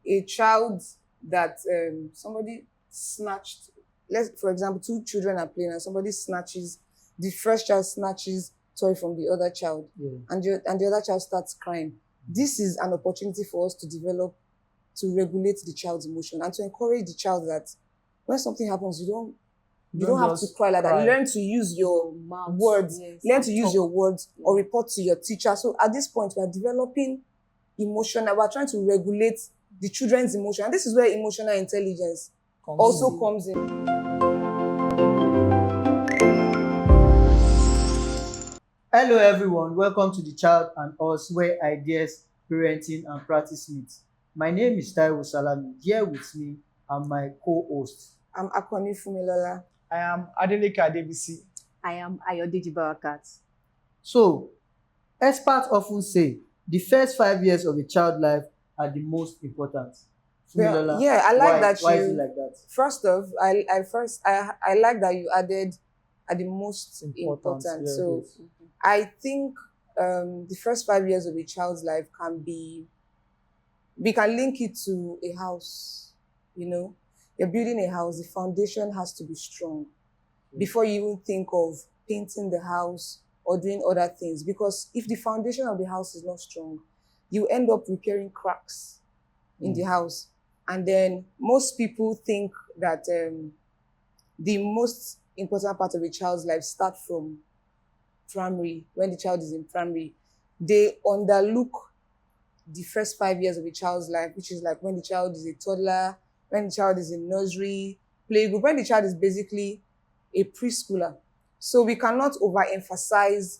a child that somebody snatched, for example, two children are playing and somebody snatches, the first child snatches toy from the other child, and the other child starts crying. This is an opportunity for us to develop, to regulate the child's emotion and to encourage the child that when something happens, you don't have to cry like that. Learn to use your words. Yes. Learn to use your words or report to your teacher. So at this point, we are developing emotion and we're trying to regulate the children's emotion. And this is where emotional intelligence also comes in. Hello everyone, welcome to the Child and Us, where ideas, parenting and practice meet. My name is Taiwo Salami. Here with me are my co-hosts. I'm Akoni Fumilola. I am Adeleke Adebisi. I am Ayodeji Barakat. So, experts often say the first 5 years of a child's life are the most important. Fumilola, yeah, I like that. Why is it like that? First off, I like that you added are the most important. Yeah, so yes. I think the first 5 years of a child's life we can link it to a house. You know, you're building a house, the foundation has to be strong before you even think of painting the house or doing other things. Because if the foundation of the house is not strong, you end up repairing cracks in the house. And then most people think that the most important part of a child's life start from primary. When the child is in primary, they underlook the first 5 years of a child's life, which is like when the child is a toddler, when the child is in nursery, playgroup, when the child is basically a preschooler. So we cannot overemphasize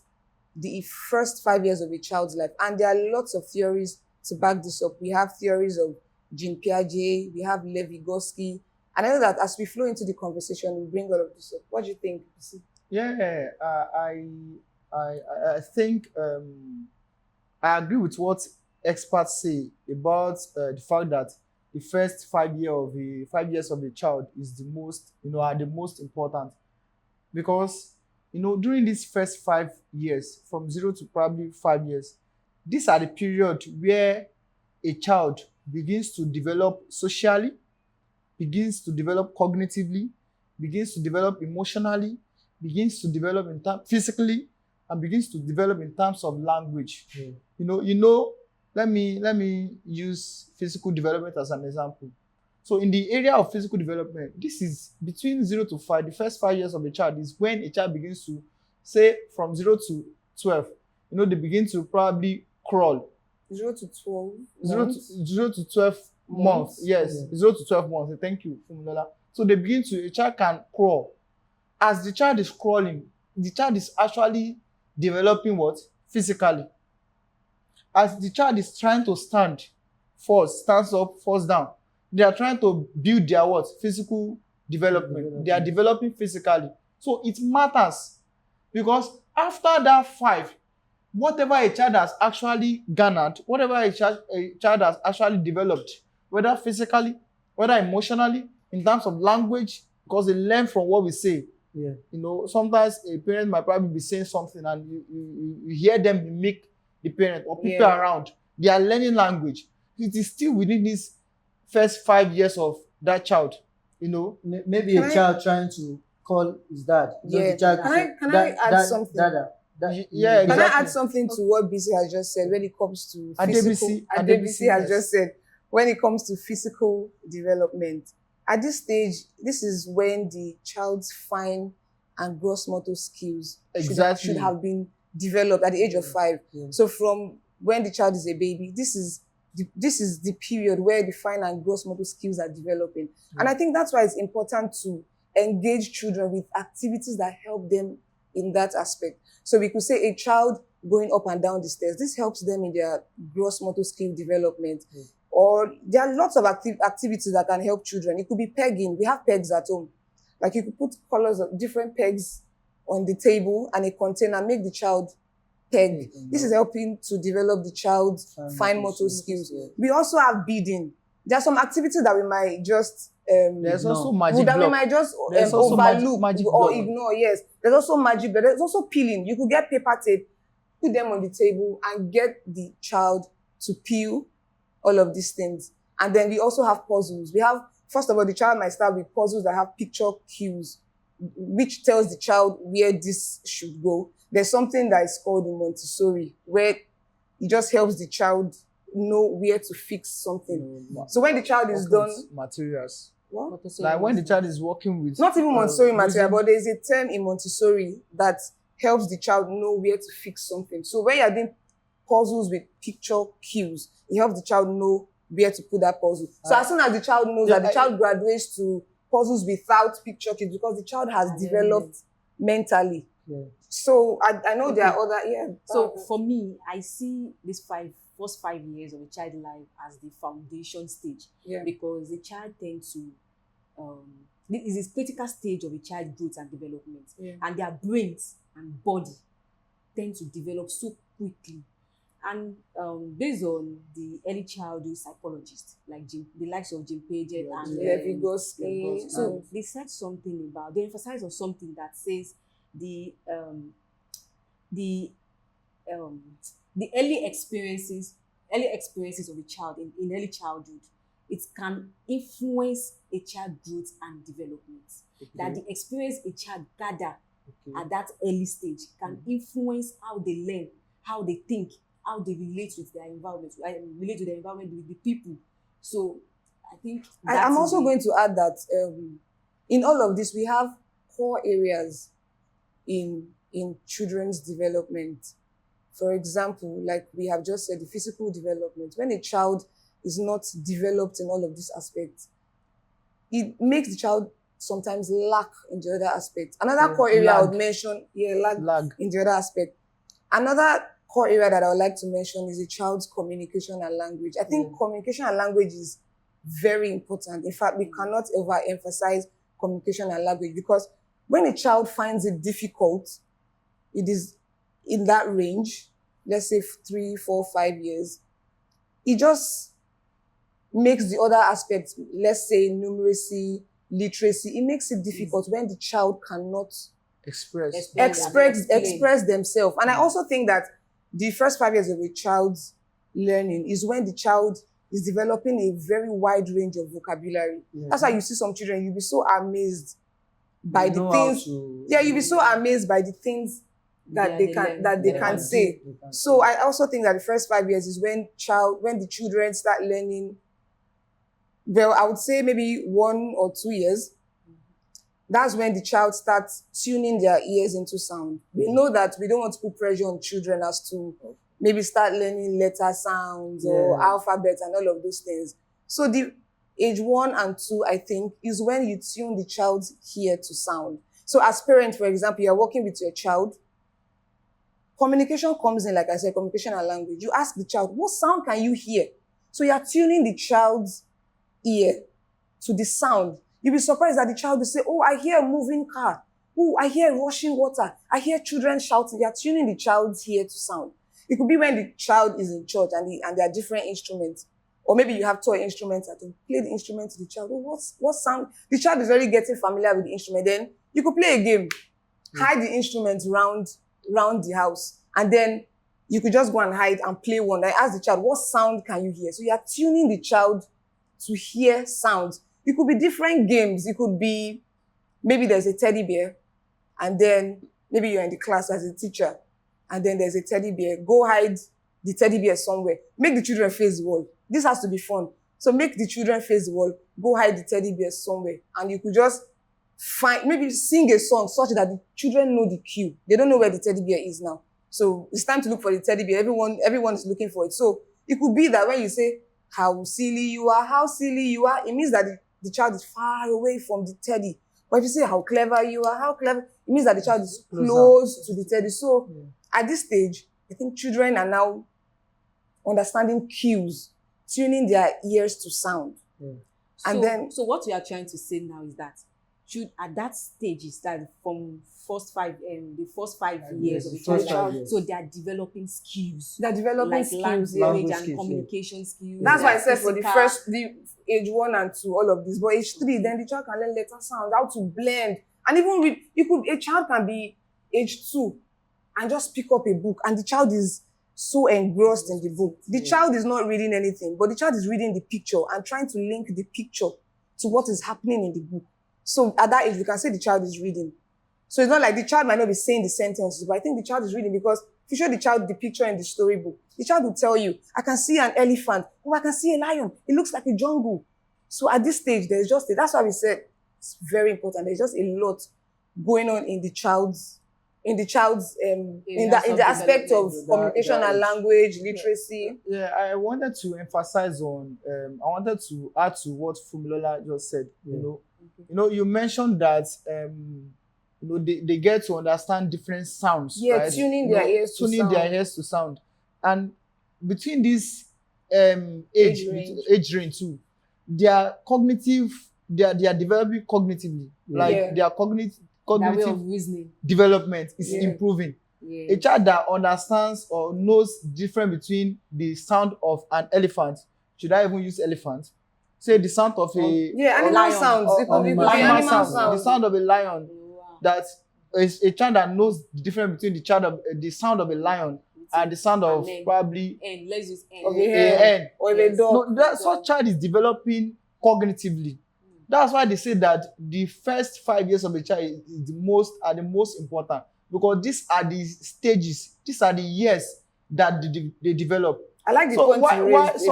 the first 5 years of a child's life. And there are lots of theories to back this up. We have theories of Jean Piaget, we have Lev Vygotsky. And I know that as we flow into the conversation, we bring all of this up. What do you think? Yeah, I think I agree with what experts say about the fact that the first 5 years of a child is are the most important, because during these first 5 years, from 0 to probably 5 years, these are the period where a child begins to develop socially, begins to develop cognitively, begins to develop emotionally, begins to develop physically, and begins to develop in terms of language. Let me use physical development as an example. So in the area of physical development, this is between 0 to 5. The first 5 years of a child is when a child begins to, say, from 0 to 12, they begin to probably crawl. 0 to 12 0 to 12 months. Yes, 0 to 12 months. Thank you, Fumilola. So a child can crawl. As the child is crawling, the child is actually developing what? Physically. As the child is trying to stands up, falls down, they are trying to build their what? Physical development. They are developing physically. So it matters, because after that 5, whatever a child has actually garnered, whatever a child has actually developed, whether physically, whether emotionally, in terms of language, because they learn from what we say. Yeah. Sometimes a parent might probably be saying something and you hear them mimic the parent or people around. They are learning language. It is still within these first 5 years of that child. Maybe a child trying to call his dad. Yeah. Can I add something? Dada. Yeah, exactly. Can I add something to what BC has just said when it comes to physical? Adebisi has just said when it comes to physical development. At this stage, this is when the child's fine and gross motor skills should have been developed at the age of 5. Yeah. So from when the child is a baby, this is the period where the fine and gross motor skills are developing. Yeah. And I think that's why it's important to engage children with activities that help them in that aspect. So we could say a child going up and down the stairs, this helps them in their gross motor skill development. Mm. Or there are lots of activities that can help children. It could be pegging. We have pegs at home. Like you could put colors of different pegs on the table and a container, make the child peg. Mm-hmm. This is helping to develop the child's fine motor skills. Yeah. We also have beading. There are some activities that we might just there's also magic block. We might just overlook or ignore. Yes, there's also magic block. There's also peeling. You could get paper tape, put them on the table, and get the child to peel all of these things. And then we also have puzzles. We have, first of all, the child might start with puzzles that have picture cues, which tells the child where this should go. There's something that is called in Montessori, where it just helps the child know where to fix something. So when the child is done, materials. what? Like when the child is working with Not even Montessori material, using- but there's a term in Montessori that helps the child know where to fix something. So when you're doing puzzles with picture cues, it helps the child know where to put that puzzle. So as soon as the child knows that the child graduates to puzzles without picture cues, because the child has developed mentally. Yeah. So I know there are other, So for me, I see this first 5 years of a child life as the foundation stage, Yeah. because the child tends to this is a critical stage of a child growth and development, and their brains and body tend to develop so quickly. And based on the early childhood psychologists like the likes of Jim Paget and Levigoski. so they said something about, they emphasize on something that says the early experiences of a child in early childhood, it can influence a child growth and development. That the experience a child gather at that early stage can influence how they learn, how they think, how they relate with their environment, with the people. So I think I'm also going to add that in all of this, we have core areas in children's development. For example, like we have just said, the physical development. When a child is not developed in all of these aspects, it makes the child sometimes lack in the other aspect. Another core area I would mention, lag in the other aspect. Another core area that I would like to mention is a child's communication and language. I think communication and language is very important. In fact, we cannot overemphasize communication and language, because when a child finds it difficult, it is in that range, let's say 3, 4, 5 years, it just makes the other aspects, let's say numeracy, literacy, it makes it difficult when the child cannot express themselves. And I also think that the first 5 years of a child's learning is when the child is developing a very wide range of vocabulary. That's why you see some children, you'll be so amazed by the things. You'll be so amazed by the things that they can say. So I also think that the first 5 years is when the children start learning. Well, I would say maybe 1 or 2 years. That's when the child starts tuning their ears into sound. We know that we don't want to put pressure on children as to maybe start learning letter sounds or alphabets and all of those things. So the age 1 and 2, I think, is when you tune the child's ear to sound. So as parents, for example, you're working with your child, communication comes in, like I said, communication and language. You ask the child, what sound can you hear? So you're tuning the child's ear to the sound. You'll be surprised that the child will say, oh, I hear a moving car. Oh, I hear rushing water. I hear children shouting. You're tuning the child's ear to sound. It could be when the child is in church and there are different instruments. Or maybe you have toy instruments and you play the instrument to the child. Oh, what sound? The child is already getting familiar with the instrument. Then you could play a game. Hide the instruments round the house. And then you could just go and hide and play one. I ask the child, what sound can you hear? So you're tuning the child to hear sounds. It could be different games. It could be, maybe there's a teddy bear, and then maybe you're in the class as a teacher, and then there's a teddy bear. Go hide the teddy bear somewhere. Make the children face the wall. This has to be fun. So make the children face the wall. Go hide the teddy bear somewhere. And you could just maybe sing a song such that the children know the cue. They don't know where the teddy bear is now. So it's time to look for the teddy bear. Everyone is looking for it. So it could be that when you say, how silly you are, it means that the child is far away from the teddy. But if you say how clever you are, it means that the child is close to the teddy. So at this stage, I think children are now understanding cues, tuning their ears to sound. So what we are trying to say now is that at that stage is that from the first 5 years of the child, so they are developing skills. They're developing skills, language and communication skills. That's why I said for the age 1 and 2, all of this. But age 3, then the child can learn letter sound, how to blend. And even a child can be age 2 and just pick up a book, and the child is so engrossed in the book. The child is not reading anything, but the child is reading the picture and trying to link the picture to what is happening in the book. So at that age, we can say the child is reading. So it's not like the child might not be saying the sentences, but I think the child is reading, because if you show the child the picture in the storybook, the child will tell you, I can see an elephant. Oh, I can see a lion. It looks like a jungle. So at this stage, that's why we said it's very important. There's just a lot going on in the child's in the aspect of communication and language literacy. Yeah, I wanted to emphasize on. I wanted to add to what Fumilola just said. You mentioned that they get to understand different sounds. Yeah, right? tuning their ears to sound, and between this age range too, they are developing cognitively. Their cognitive reasoning development is improving. A child that understands or knows the difference between the sound of an elephant, should I even use elephant? Say the sound of animal sounds. The sound of a lion. That is a child that knows the difference between the sound of a lion and the sound of probably a hen or a dog. No, such child is developing cognitively. That's why they say that the first 5 years of a child is the most important, because these are the stages, these are the years that they develop. I like the point you raised.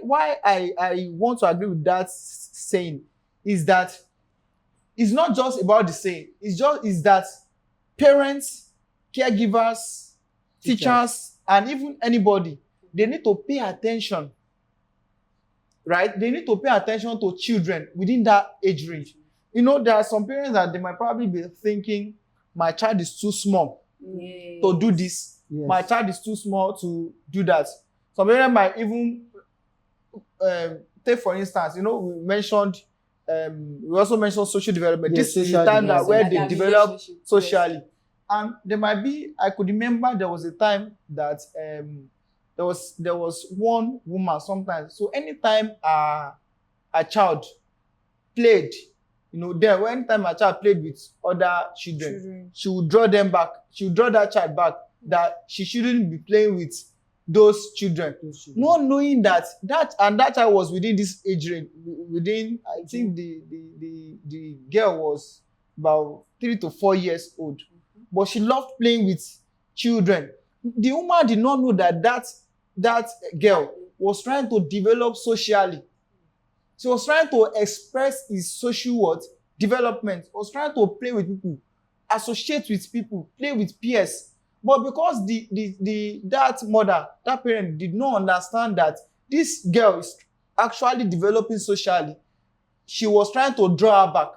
Why I want to agree with that saying is that it's not just about the saying. It's that parents, caregivers, teachers, and even anybody, they need to pay attention. Right? They need to pay attention to children within that age range. There are some parents that they might probably be thinking, my child is too small to do this. Yes. My child is too small to do that. Some parents might even take, for instance, we also mentioned social development. This is the time where they develop socially. And there might be, I could remember there was a time that there was one woman sometimes. So anytime a child played, anytime a child played with other children, she would draw them back. She would draw that child back, that she shouldn't be playing with those children. Not knowing that child was within this age range. Within, I think the girl was about 3 to 4 years old, but she loved playing with children. The woman did not know that girl was trying to develop socially. She was trying to express his social development. Was trying to play with people, associate with people, play with peers. But because that parent did not understand that this girl is actually developing socially, she was trying to draw her back.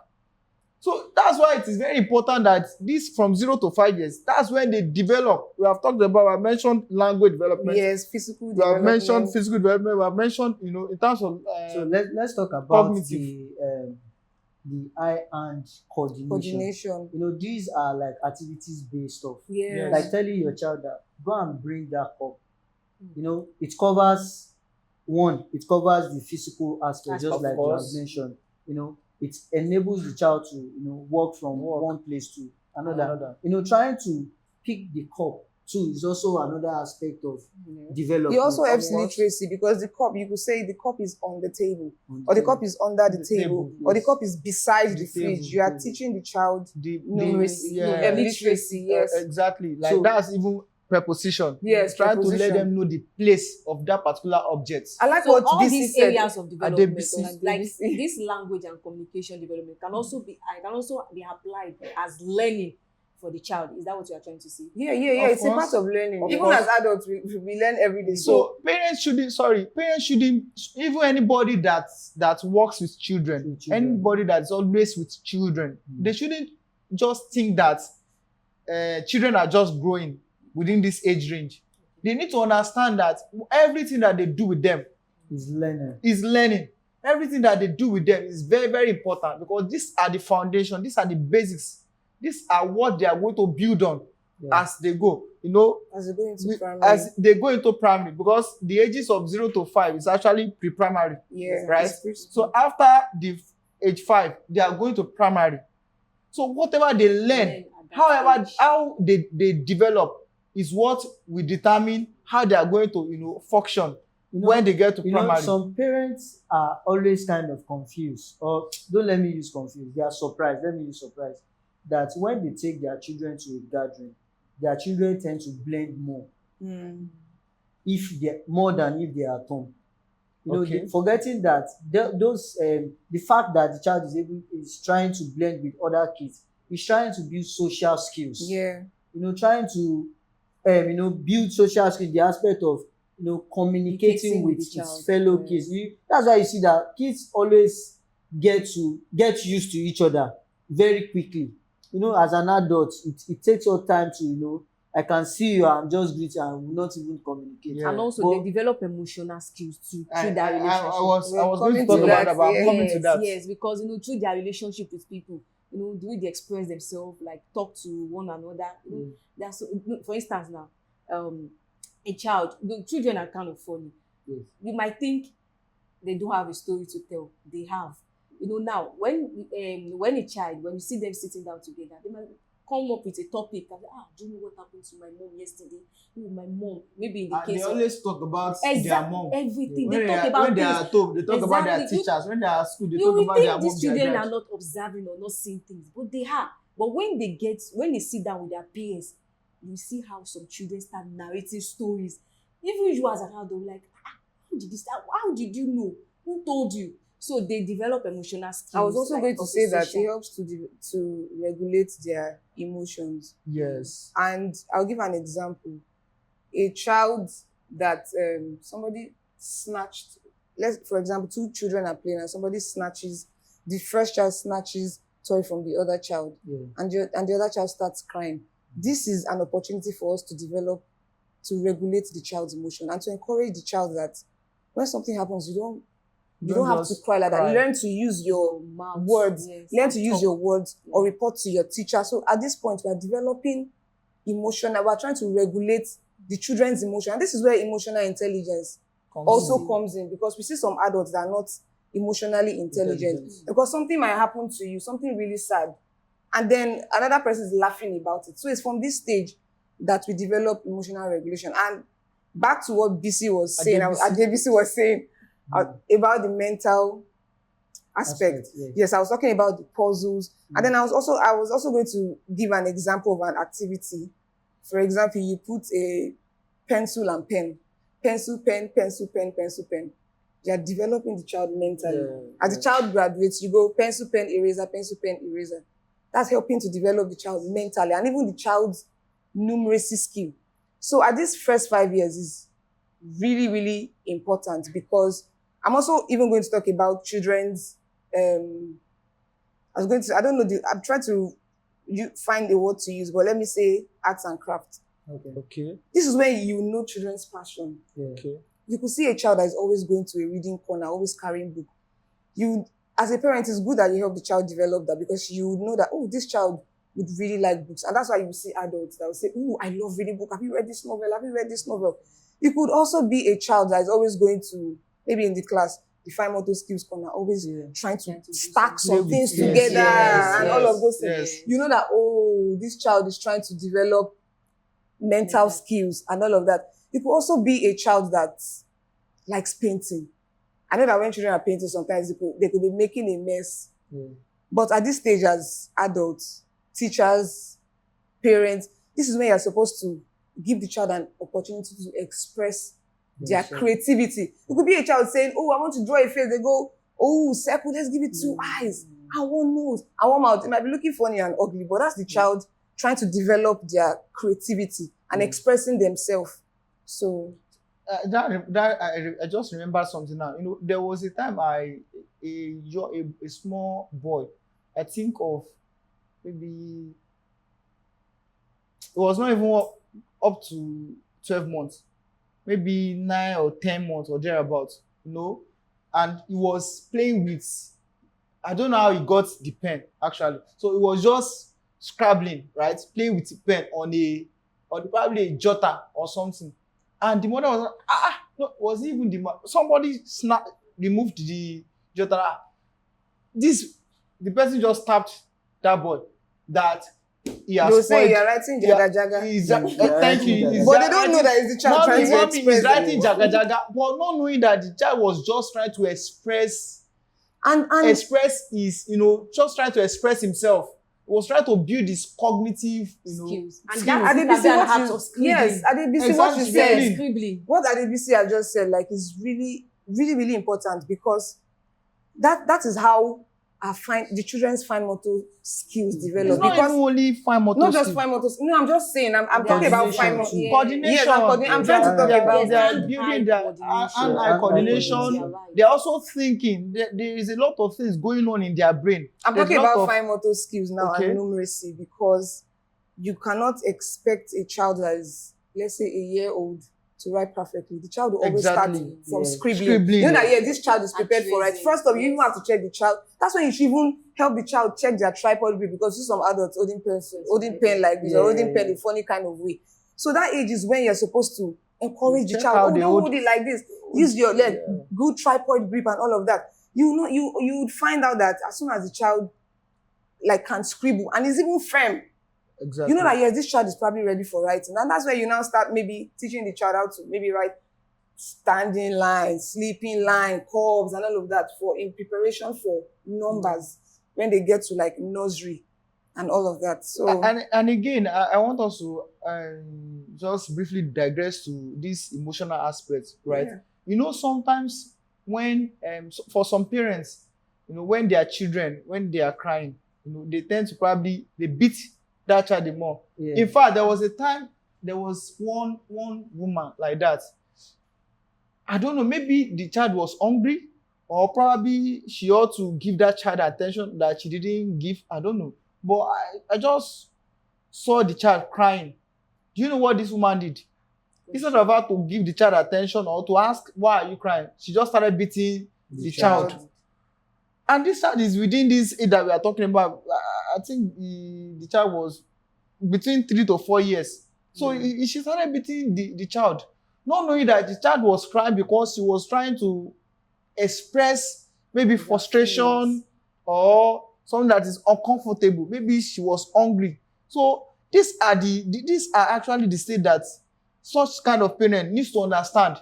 So that's why it is very important that this from 0 to 5 years, that's when they develop. We have talked about, I mentioned language development. Yes, physical development. development. We have mentioned physical development. We have mentioned, in terms of so let's talk about cognitive. The eye-hand coordination. These are like activities-based stuff. Yes. Like telling your child that go and bring that cup. It covers the physical aspect, just like you have mentioned. It enables the child to walk from one place to another. Trying to pick the cup too is also another aspect of development. It also helps literacy, because the cup, you could say the cup is on the table, or the cup is under the table, or the cup is beside the fridge. You are teaching the child numeracy, literacy. Yes, exactly. Like that's even preposition. Yes, trying to let them know the place of that particular object. I like so what all these said. areas of development, like this language and communication development, can also be applied as learning for the child. Is that what you are trying to say? Yeah. It's a part of learning. Even as adults, we learn every day. So parents shouldn't, even anybody that works with children, anybody that's always with children, they shouldn't just think that children are just growing within this age range. They need to understand that everything that they do with them is learning. Everything that they do with them is very, very important, because these are the foundation, these are the basics. These are what they are going to build on as they go. As they go into primary. As they go into primary, because the ages of 0 to 5 is actually pre-primary. Yeah. Right? So after the age 5, they are going to primary. So whatever they learn, how they develop, is what will determine how they are going to, function when they get to primary. Some parents are always kind of confused, or don't let me use confused, they are surprised, let me use surprised, that when they take their children to a gathering, their children tend to blend more, if they more than if they are at home. Forgetting that the fact that the child is trying to blend with other kids, is trying to build social skills. Yeah. Trying to build social skills, the aspect of communicating with his fellow kids. That's why you see that kids always get used to each other very quickly. As an adult, it takes your time to I can see you and just greet you and will not even communicate. And also they develop emotional skills too through their relationship. I was going to talk about that, but I'm coming to that. Yes, because through their relationship with people, the way they express themselves, like talk to one another. That's for instance now, a child. The children are kind of funny. Yes. You might think they don't have a story to tell. They have. Now when a child, when you see them sitting down together, they might come up with a topic and do you know what happened to my mom yesterday? My mom, maybe in the case they always talk about their mom. Everything. When they talk about when they are at home, they talk about their teachers. When they are at school, they talk about their mom. These children are not observing or not seeing things, but they are. But when they sit down with their parents, you see how some children start narrating stories. Even you as an adult, like, how did this start? How did you know? Who told you? So they develop emotional skills. I was also going to say that it helps to regulate their emotions. Yes. And I'll give an example. A child that somebody snatched, for example, two children are playing and somebody the first child snatches toy from the other child, and the other child starts crying. This is an opportunity for us to regulate the child's emotion and to encourage the child that when something happens, you don't have to cry like that. Learn to use your words. Yes. Learn to use your words or report to your teacher. So at this point, we're developing emotion and we're trying to regulate the children's emotion. And this is where emotional intelligence comes in, because we see some adults that are not emotionally intelligent. Because something might happen to you, something really sad, and then another person is laughing about it. So it's from this stage that we develop emotional regulation. And back to what BC was saying, about the mental aspect. Yes, I was talking about the puzzles. And then I was also going to give an example of an activity. For example, you put a pencil and pen. Pencil, pen, pencil, pen, pencil, pen. You are developing the child mentally. As the child graduates, you go pencil, pen, eraser, pencil, pen, eraser. That's helping to develop the child mentally and even the child's numeracy skill. So at these first 5 years is really, really important, because I'm also even going to talk about children's, I'm trying to find a word to use, but let me say arts and crafts. Okay. This is when you know children's passion. Okay. You could see a child that is always going to a reading corner, always carrying book. As a parent, it's good that you help the child develop that, because you know that, this child would really like books. And that's why you see adults that will say, I love reading book. Have you read this novel? Have you read this novel? You could also be a child that is always going to, maybe in the class, the fine motor skills corner, always trying to stack some things together and all of those things. Yes. You know that, this child is trying to develop mental skills and all of that. You could also be a child that likes painting. I know that when children are painting, sometimes they could be making a mess. But at this stage, as adults, teachers, parents, this is when you're supposed to give the child an opportunity to express their creativity. It could be a child saying, I want to draw a face. They go, circle, let's give it 2 eyes, and 1 nose, and 1 mouth. It might be looking funny and ugly, but that's the child trying to develop their creativity and expressing themselves. So I just remember something now. There was a time a small boy, I think of maybe it was not even up to 12 months, maybe 9 or 10 months or thereabouts, and he was playing with, I don't know how he got the pen actually. So it was just scribbling, right? Playing with the pen on probably a jotter or something. And the mother was like, no, was even somebody removed the jotter. The person just tapped that boy that he has They'll say spoiled. you're writing jaga jaga. Thank you. But they don't know that it's the child trying to Mommy is express. writing jaga jaga, but not knowing that the child was just trying to express And his, just trying to express himself. He was trying to build his cognitive, skills. And skills. that Adebisi, is an what act you, of scribbling. yes, Adebisi, what you Exactly. said, Scribbling. what Adebisi has just said, like, is really, really, really important, because that is how the children's fine motor skills develop. It's not Because even only fine motor not just skills. fine motor. No, I'm just saying. I'm talking about fine motor. Coordination. Coordination. Yes, I'm trying to talk about They are hand-eye building their coordination. hand-eye coordination. Coordination. They are also thinking. There is a lot of things going on in their brain. I'm There's talking a lot about of- fine motor skills now Okay. and numeracy, because you cannot expect a child that is, let's say, a year old to write perfectly. The child will always Exactly. start from Yes. scribbling. You know that, this child is prepared for it. Tracing, First of all, you even yes. have to check the child. That's when you should even help the child check their tripod grip, because you see some adults holding pen like this, or holding pen in a funny kind of way. So that age is when you're supposed to encourage the Check how child. they Don't hold- hold it like this. Use your leg, Yeah. good tripod grip and all of that. You would find out that as soon as the child like can scribble and is even firm, Exactly. you know that yes, this child is probably ready for writing. And that's where you now start maybe teaching the child how to maybe write standing line, sleeping line, curves, and all of that in preparation for numbers when they get to like nursery and all of that. So And again, I want us to just briefly digress to this emotional aspect, right? Yeah. Sometimes when for some parents, when their children, when they are crying, they tend to they beat that child the more. Yeah. In fact, there was a time, there was one woman like that. I don't know, maybe the child was hungry, or probably she ought to give that child attention that she didn't give. I don't know. But I just saw the child crying. Do you know what this woman did? Instead of her to give the child attention or to ask, why are you crying? She just started beating the child. And this child is within this age that we are talking about. I think the child was between 3 to 4 years. So she started beating the child, not knowing that the child was crying because she was trying to express maybe frustration or something that is uncomfortable. Maybe she was hungry. So these are actually the state that such kind of parent needs to understand,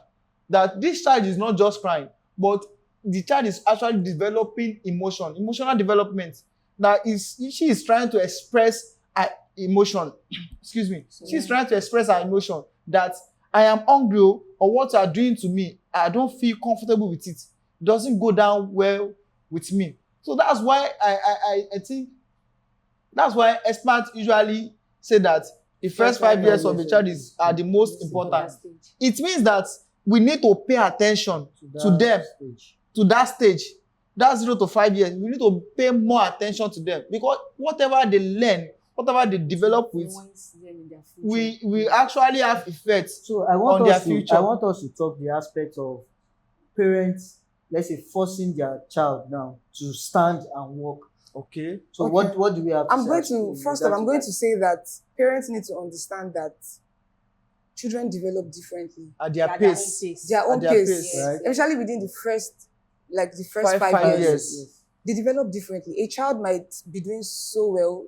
that this child is not just crying, but the child is actually developing emotional development. That she is trying to express her emotion. Excuse me. She's trying to express her emotion that I am hungry, or what you are doing to me, I don't feel comfortable with it. It doesn't go down well with me. So that's why I think that's why experts usually say that the first 5 years of the child are the most important. It means that we need to pay attention to them, to that stage. That's 0 to 5 years. We need to pay more attention to them, because whatever they learn, whatever they develop with, we actually have effects So I on their want future. I want us to talk the aspect of parents, let's say, forcing their child now to stand and walk. Okay. So Okay. what do we have to I'm say going in to first regard off, I'm going that? to say that parents need to understand that children develop differently. At their At pace. Their own their pace, pace, right? especially within the first 5 5 years. years. They develop differently. A child might be doing so well,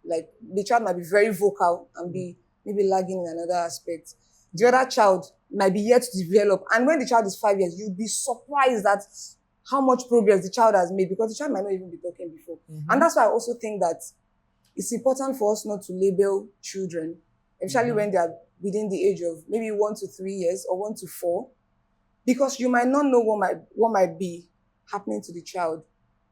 like the child might be very vocal and be maybe lagging in another aspect. The other child might be yet to develop. And when the child is 5 years, you'll be surprised at how much progress the child has made, because the child might not even be talking before. And that's why I also think that it's important for us not to label children, especially when they are within the age of maybe 1 to 3 years or 1 to 4, because you might not know what might be happening to the child.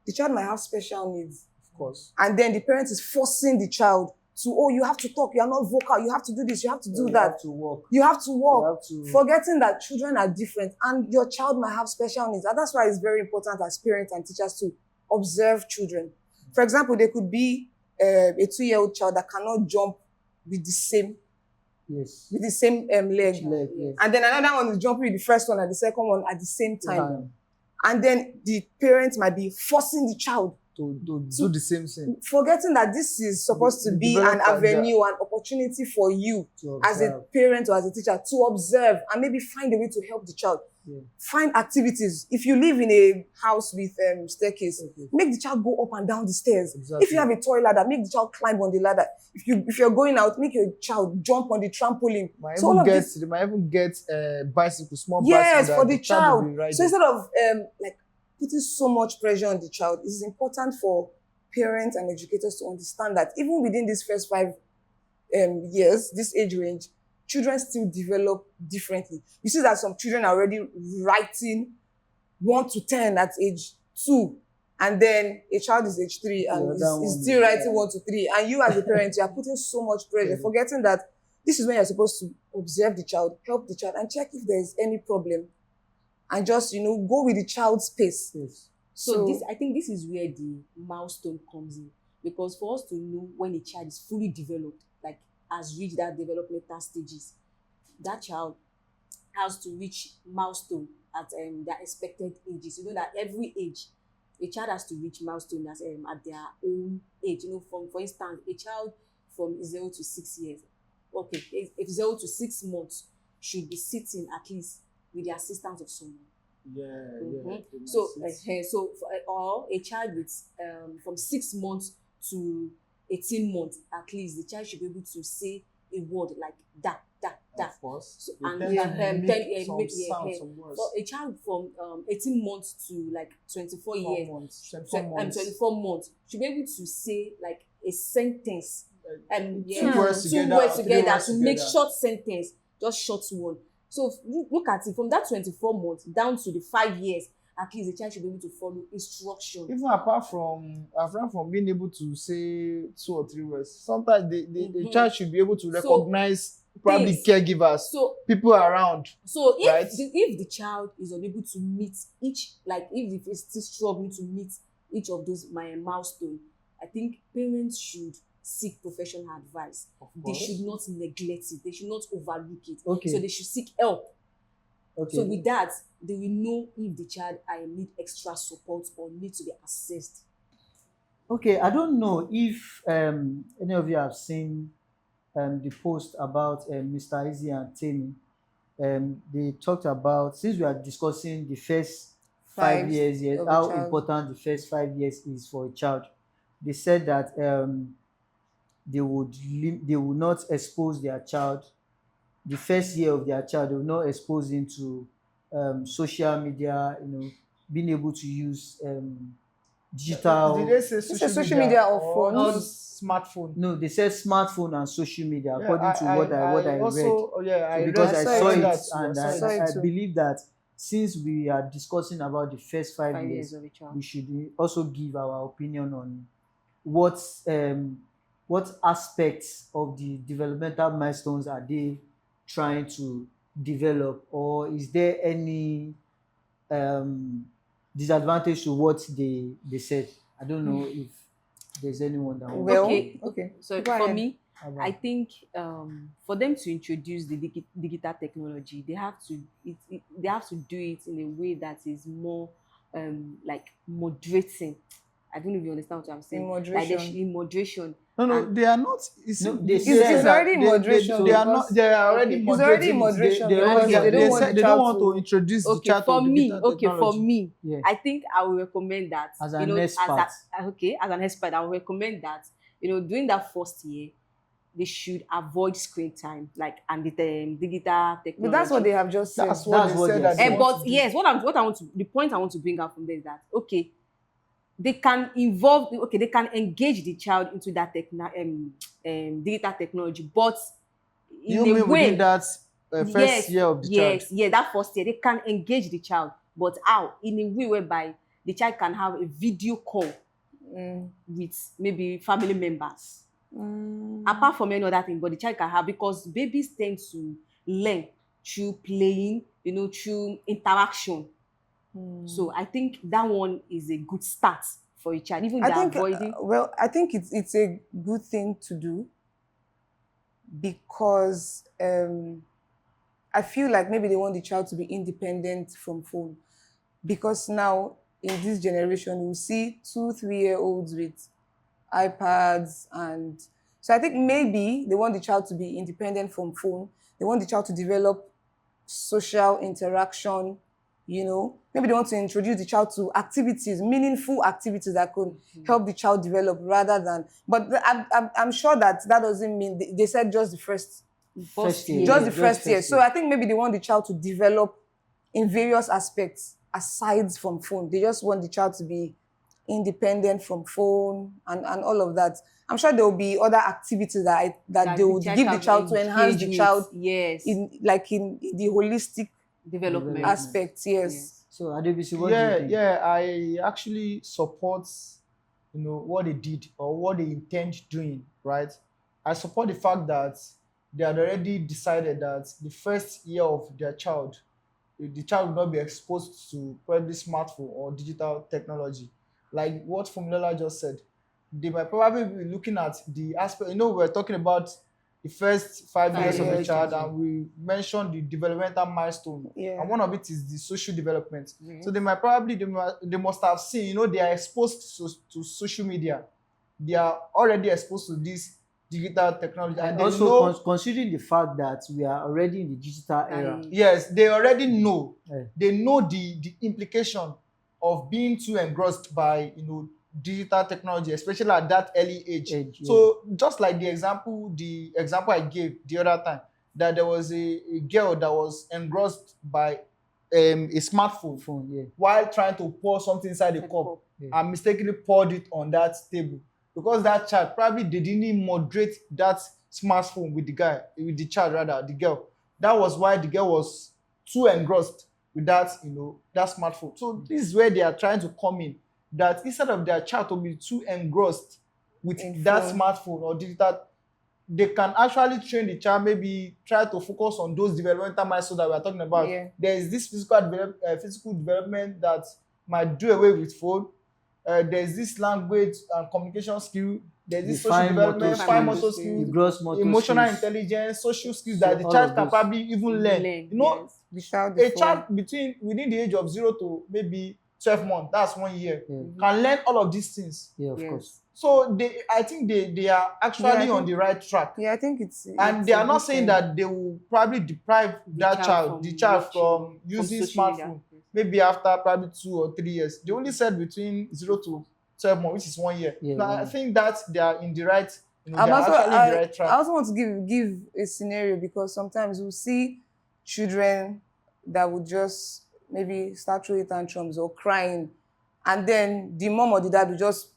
The child might have special needs. Of course. And then the parent is forcing the child to, you have to talk, you are not vocal, you have to do this, you have to do You that. have to walk. You have to walk. You have to Forgetting that children are different and your child might have special needs. And that's why it's very important as parents and teachers to observe children. For example, there could be a 2-year-old child that cannot jump with the same yes. leg. Yes. And then another one is jumping with the first one and the second one at the same time. And then the parent might be forcing the child To do the same thing. forgetting that this is supposed to be an avenue, an opportunity for you as a parent or as a teacher to observe and maybe find a way to help the child. Yeah. Find activities. If you live in a house with staircase, Okay. make the child go up and down the stairs. Exactly. If you have a toy ladder, make the child climb on the ladder. If you're going out, make your child jump on the trampoline. Might So all even of get this, they might even get bicycle, small yes, bicycle for that the will child. be riding. So instead of like putting so much pressure on the child, it is important for parents and educators to understand that even within these first 5 years, this age range, children still develop differently. You see that some children are already writing 1 to 10 at age 2, and then a child is age 3 and The is, other is one still is, writing 1 to 3. And you as a parent, you are putting so much pressure, Yeah. forgetting that this is when you're supposed to observe the child, help the child, and check if there is any problem, and just go with the child's pace. Yes. So this, I think this is where the milestone comes in, because for us to know when a child is fully developed, like has reached that developmental stages, that child has to reach milestone at their expected ages. You know that every age, a child has to reach milestone at their own age. For instance, a child from 0 to 6 years, okay, if 0 to 6 months should be sitting at least with the assistance of someone. Yeah. So, or a child with from 6 months to 18 months, at least the child should be able to say a word like that. Of course. So, They and tend to make some make sounds, some words. for a child from 18 months to like 24 years, 24 months should be able to say like a sentence, Two words two together, words three together words to make together. short sentence, just short one. So look at it from that 24 months down to the 5 years, at least the child should be able to follow instruction. Even apart from being able to say 2 or 3 words, sometimes the child should be able to recognize probably things. caregivers, So people around. So if Right. if the child is unable to meet each, like if it's still struggling to meet each of those milestone, I think parents should seek professional advice. They should not neglect it. They should not overlook it. Okay. So they should seek help. Okay. So with that, they will know if the child need extra support or need to be assessed. Okay, I don't know if any of you have seen the post about Mr. Easy and Tammy. They talked about, since we are discussing the first 5 years, yes, of a how child. important the first 5 years is for a child. They said that they would not expose their child the first year of their child. They will not expose him to social media, being able to use digital. Did they say They say social media or phones? just smartphone? No, they said smartphone and social media, Yeah, according to what I read. also, I Because read I saw saw it it, that too, and I saw it I too. believe that since we are discussing about the first 5 years, of a child. we should also give our opinion on what aspects of the developmental milestones are they trying to develop, or is there any disadvantage to what they said? I don't know if there's anyone that wants Well, Okay. So Go for ahead. me, to- I think for them to introduce the digital technology, they have to do it in a way that is more like moderating. I don't know if you understand what I'm saying. In Like moderation. in moderation. No, And- they are not. No, they It's said already in moderation They are not. because- They are already Okay. It's already in moderating it. moderation They because already. they don't want said the they don't child want to to- introduce the Okay, child for to me, digital technology. Yeah. I think I will recommend that As you an know, expert. as an expert, I will recommend that during that first year, they should avoid screen time, like and the digital technology. But that's what they have just said. That's what That's they what said. they that said. they want But to do. yes, the point I want to bring out from there is that they can they can engage the child into that digital technology, but in You a mean way, within that first year of the child? Yes, that first year they can engage the child, but how? In a way whereby the child can have a video call with maybe family members. Apart from any other thing, but the child can have, because babies tend to learn through playing, through interaction. So I think that one is a good start for a child, even I they're think, avoiding. I think it's a good thing to do because I feel like maybe they want the child to be independent from phone, because now in this generation you see 2-3-year-olds with iPads, and so I think maybe they want the child to be independent from phone. They want the child to develop social interaction maybe they want to introduce the child to activities, meaningful activities that could help the child develop rather than, but I'm sure that doesn't mean, they said just the first First year, just yeah, the first year. first So I think maybe they want the child to develop in various aspects aside from phone. They just want the child to be independent from phone and all of that. I'm sure there will be other activities that they would give the child to enhance the child yes, in the holistic development aspect. Yes. So Adebisi, what do you think? I actually support, what they did or what they intend doing, right? I support the fact that they had already decided that the first year of their child, the child will not be exposed to probably smartphone or digital technology. Like what Fumilola just said, they might probably be looking at the aspect, we're talking about the first 5 years of the years, child, and we mentioned the developmental milestone. Yeah. And one of it is the social development. Yes. So they must have seen, they are exposed to social media. They are already exposed to this digital technology. And they also know, considering the fact that we are already in the digital era. yes, they already know. Yeah. They know the implication of being too engrossed by, digital technology, especially at that early age. Yeah. So just like the example I gave the other time, that there was a girl that was engrossed by a smartphone Yeah. while trying to pour something inside a cup, Yeah. and mistakenly poured it on that table, because that child probably they didn't moderate that smartphone with the girl. That was why the girl was too engrossed with that smartphone. So this is where they are trying to come in, that instead of their child to be too engrossed with that smartphone or digital, they can actually train the child, maybe try to focus on those developmental milestones that we are talking about. Yeah. There is this physical development that might do away with phone. There's this language and communication skill. There's this social development, fine motor skills, gross motor emotional skills, intelligence, social skills So that the all child of can those. probably even learn. Yes. The child A child within the age of 0 to maybe 12 months, that's 1 year, can learn all of these things. Yeah, of course. So I think they are actually on the right track. Yeah, I think And they are not saying that they will probably deprive the child from using smartphone maybe after probably 2 or 3 years. They only said between 0 to 12 months, which is 1 year. Yeah, Now, I think that they are in the right, they I'm are also, actually in the right I track. also want to give a scenario, because sometimes we'll see children that would just maybe start throwing tantrums or crying, and then the mom or the dad will just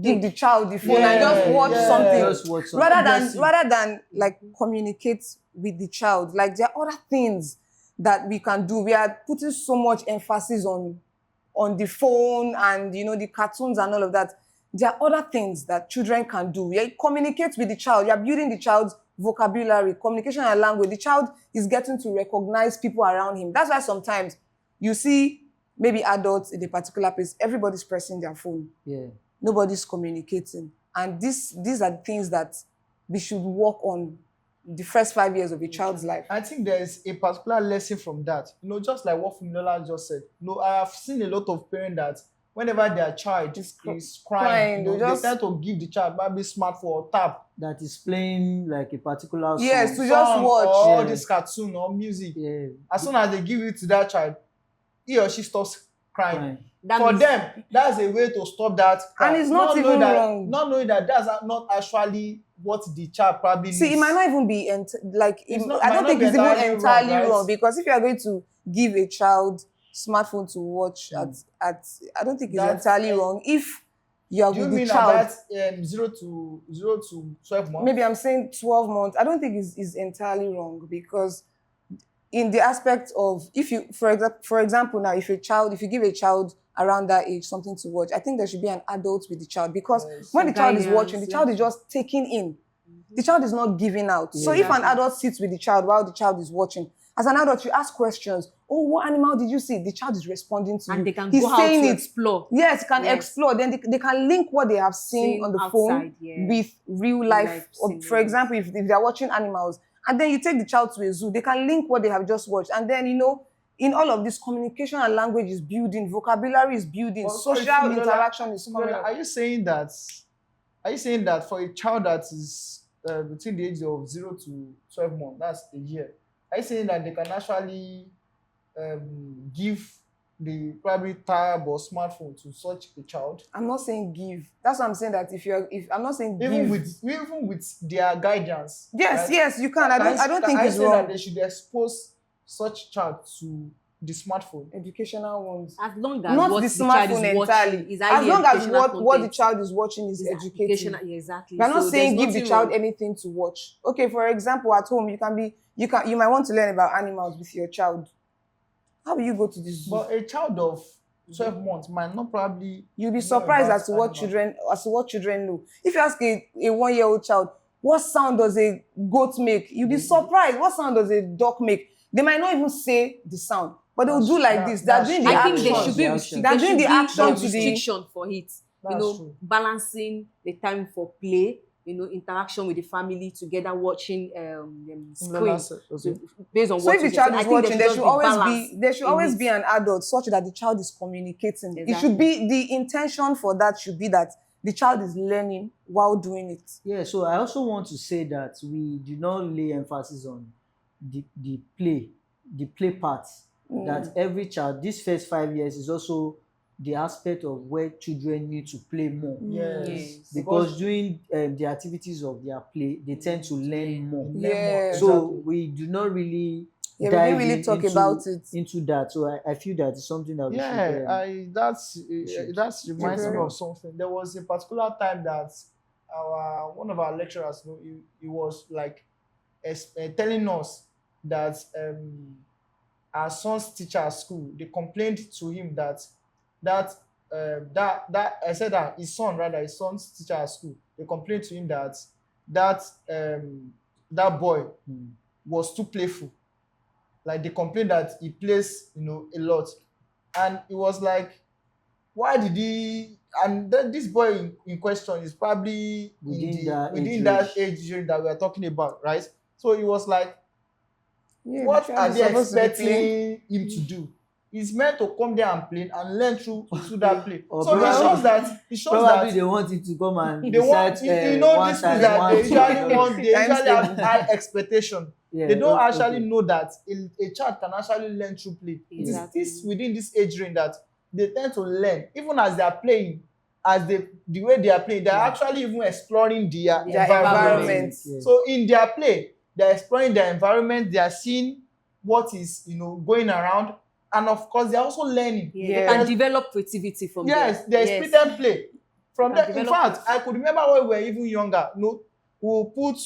give the child the phone and just watch something, Just watch something. rather than like communicate with the child. Like there are other things that we can do. We are putting so much emphasis on the phone and the cartoons and all of that. There are other things that children can do. You communicate with the child. You are building the child's vocabulary, communication and language. The child is getting to recognize people around him. That's why sometimes you see maybe adults in a particular place, everybody's pressing their phone. Yeah. Nobody's communicating. And these are the things that we should work on the first 5 years of a child's life. I think there is a particular lesson from that. Just like what Fumilola just said. I have seen a lot of parents that whenever their child is crying, they tend to give the child maybe smartphone or tab that is playing like a particular song. Yes, to just watch. Or this cartoon or music. Yeah. As soon as they give it to that child, he or she stops crying. Right. For them, that's a way to stop that cry. And it's not even wrong. Not knowing that that's not actually what the child probably needs. See, it might not even be I don't think it's even entirely wrong, because if you are going to give a child smartphone to watch I don't think it's entirely wrong if you are with the child. Do you mean 0 to 12 months? Maybe I'm saying 12 months. I don't think it's entirely wrong, because in the aspect of, if you, for example, now if you give a child around that age something to watch, I think there should be an adult with the child, because when the child is watching, the child is just taking in. The child is not giving out. So if an adult sits with the child while the child is watching, as an adult, you ask questions. Oh, what animal did you see? The child is responding to you. And they can He's go out saying to it. explore. Yes, can explore. Then they can link what they have seen on the phone with real life. For example, if they are watching animals, and then you take the child to a zoo, they can link what they have just watched. And then, in all of this, communication and language is building, vocabulary is building, social interaction is coming up. Are you saying that for a child that is between the age of 0 to 12 months, that's a year, are you saying that they can actually give the probably tab or smartphone to such a child, I'm not saying give. That's what I'm saying, that if I'm not saying give. even with their guidance. Yes, right? yes, you can. I don't think I it's say that wrong. they should expose such child to the smartphone. Educational ones. As long as Not what the the child smartphone is watching entirely. is As highly long as educational what the content. child is watching is Is educative. educational, yeah, exactly. We're not So saying there's give the nothing child wrong. anything to watch. Okay, for example, at home you might want to learn about animals with your child. How will you go to the zoo? But a child of 12 months might not probably You'll be know surprised about as to what animals. children know. If you ask a 1-year-old child, what sound does a goat make? You'll be surprised. What sound does a duck make? They might not even say the sound, but they'll do like this. They're doing the I think there action. should be action. They're there doing should the be action a to the. restriction for it. That's true. Balancing the time for play, interaction with the family together, watching screen. So based on So what if the you child said, I is think watching, there should always be in it. an adult such that the child is communicating. It should Exactly. be the intention for that should be that the child is learning while doing it. Yeah, so I also want to say that we do not lay emphasis on the play part. That every child, this first 5 years is also the aspect of where children need to play more. Yes. Because during the activities of their play, they tend to learn more. Yeah. So Exactly. we do not really Yeah, we didn't really talk about it. into that. So I feel that it's something that we should. That reminds me Yeah. of something. There was a particular time that one of our lecturers, he was like telling us that our son's teacher at school, they complained to him that I said that his son's teacher at school, they complained to him that boy was too playful. Like they complained that he plays, a lot, and it was like, why did he? And then this boy in question is probably within that age range that we are talking about, right? So it was like, Yeah, what the child are is they supposed to be playing. expecting him to do? He's meant to come there and play and learn through that play. Or So it shows probably that they want him to come and they want, recite, these one schools time, that one they two, usually want, they Times usually have table. high expectation. Yeah, They don't actually okay. know that a child can actually learn through play. Exactly. It is within this age range that they tend to learn, even as they are playing, the way they are playing, they are actually even exploring their Their environment. environment. Yeah. So in their play, they are exploring their environment, they are seeing what is going around, and of course they are also learning. Yeah. Yeah. They can develop creativity from Yes, there. they split them play. From They there, can in develop fact, I could remember when we were even younger, we'll put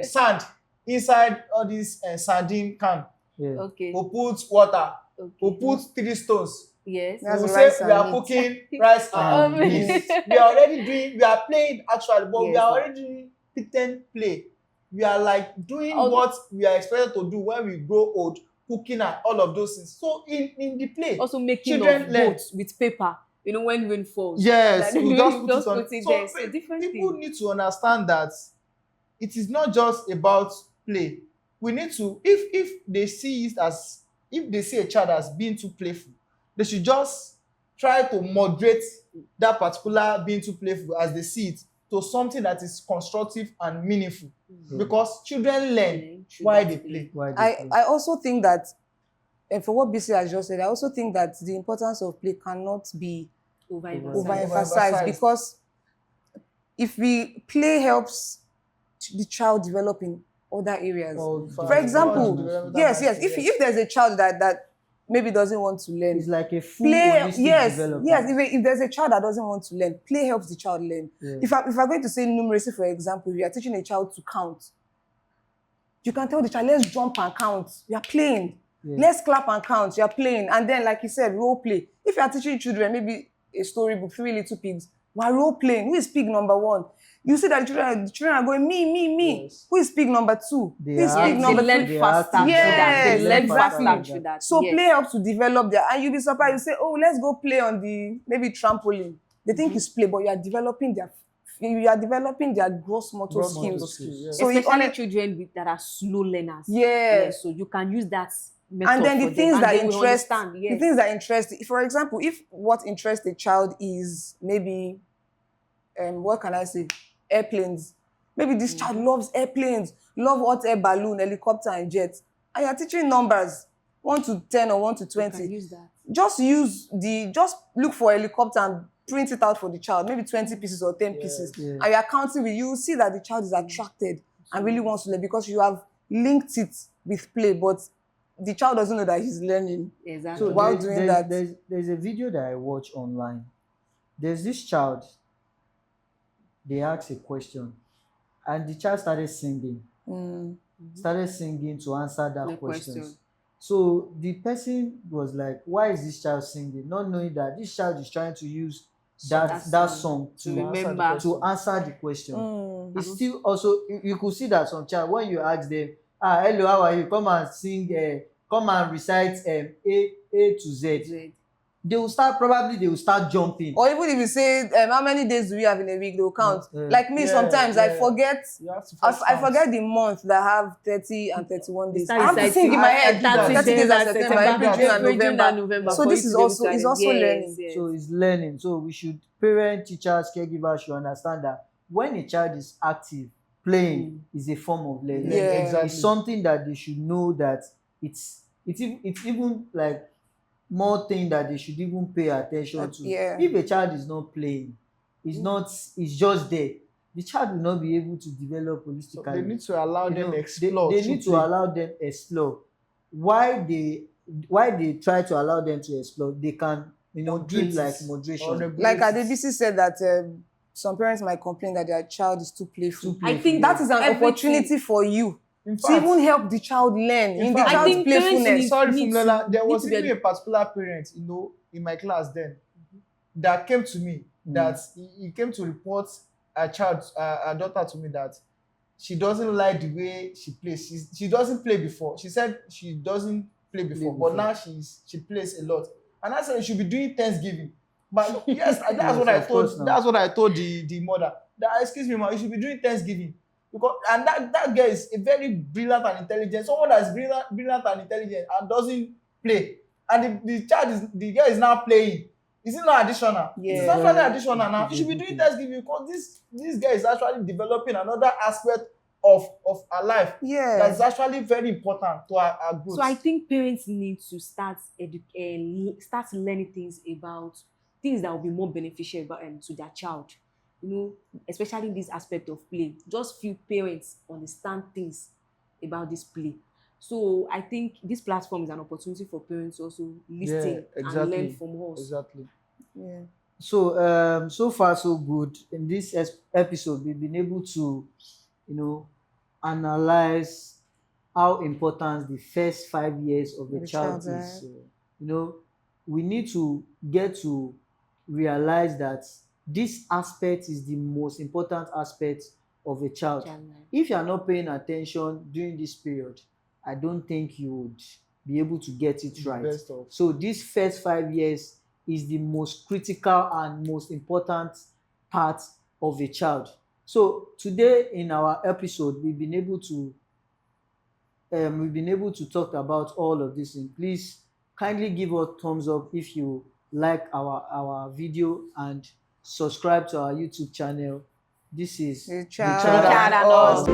sand inside all these sardine can. Yeah. Okay. We'll put water. Okay. We'll put 3 stones. Yes. That's We'll rice say we are and meat. cooking rice and And beans. We are playing actually, but we Yes, are sir. already doing pretend play. We are like doing Oh. what we are expected to do when we grow old, cooking and all of those things. So in the play, Also making children of learn. boats with paper. When rain falls. Yes, Like, we just put it on. put it So there. So different people thing. need to understand that it is not just about play. We need to, if they see a child as being too playful, they should just try to moderate that particular being too playful as they see it to something that is constructive and meaningful. Because children learn why they play. Why they play. I also think that, and for what BC has just said, I also think that the importance of play cannot be Overemphasized. overemphasized, because if we play helps the child develop in other areas. For example, yes, if there's a child that maybe doesn't want to learn, It's like a full play, holistic yes, development. if there's a child that doesn't want to learn, play helps the child learn. Yeah. If I'm going to say numeracy, for example, if you are teaching a child to count, you can tell the child, let's jump and count. You are playing. Yeah. Let's clap and count. You are playing. And then, like you said, role play. If you are teaching children, maybe a storybook, 3 Little Pigs, while role playing, who is pig number 1? You see that the children are going, me. Yes. Who is pig number 2? They Who is are pig active. number They learn 3? They are faster. active. Yes, They learn exactly. faster through that. So Yes. play helps to develop there. And you'll be surprised. You say, oh, let's go play on the maybe trampoline. They think it's play, but you are developing their gross motor skills. Yes. So Especially children that are slow learners. Yes. So you can use that method And then for the things them, that and they will interest, understand. Yes. the things that interest, for example, if what interests a child is maybe, what can I say, airplanes. Maybe this child loves airplanes, love hot air balloon, helicopter, and jet. And you're teaching numbers. 1 to 10 or 1 to You 20. can use that. Just look for a helicopter and print it out for the child, maybe 20 pieces or 10 pieces. Yeah. And you're counting with, you will see that the child is attracted and really wants to learn because you have linked it with play, but the child doesn't know that he's learning. Exactly. So While doing that, there's a video that I watch online. There's this child, they asked a question, and the child started singing. Started singing to answer that The question. question. So the person was like, why is this child singing? Not knowing that this child is trying to use that song to remember. to answer the question. It's still also, you could see that some child, when you ask them, hello, how are you? Come and sing, come and recite A to Z. They will start jumping. or even if you say how many days do we have in a week, they'll count. Like me, sometimes I forget. I forget the month that have 30 and 31 days. I have to think in my head 30 days at September, April, June, and November. So this is also learning. Yes. So it's learning. So we should, parents, teachers, caregivers should understand that when a child is active, playing is a form of learning. Yeah. Exactly. It's something that they should know that it's even like more thing that they should even pay attention to. Yeah. If a child is not playing, it's just there, the child will not be able to develop holistically. So they need to allow You them know, explore. they need to allow them explore. Why they try to allow them to explore, they can give like moderation. Like Adebisi said that some parents might complain that their child is too playful. I think that is an opportunity for you In to fact, even help the child learn in the fact, I child's think parents playfulness. need- sorry, need Funlola, to- there was need to be even a particular parent, in my class then, that came to me, that he came to report a daughter to me, that she doesn't like the way she plays. She doesn't play before. She said she doesn't play before, but now she plays a lot. And I said you should be doing Thanksgiving. But yes, that's what I told. That's what I told the mother. That, excuse me, ma, you should be doing Thanksgiving. Because that girl is a very brilliant and intelligent. Someone that is brilliant and intelligent and doesn't play. And the girl is now playing. Is it not additional? Yeah. It's actually additional now. You should be doing Thanksgiving because this girl is actually developing another aspect of her life. Yeah. That's actually very important to her growth. So I think parents need to start learning things that will be more beneficial to their child. Especially in this aspect of play. Just few parents understand things about this play. So I think this platform is an opportunity for parents also listen and learn from us. Exactly. Yeah. So so far so good. In this episode, we've been able to analyze how important the first 5 years of a child is. We need to get to realize that this aspect is the most important aspect of a child. If you are not paying attention during this period, I don't think you would be able to get it right. So this first 5 years is the most critical and most important part of a child. So today in our episode, we've been able to talk about all of this. And please kindly give us thumbs up if you like our video and subscribe to our YouTube channel. This is The Child and Us.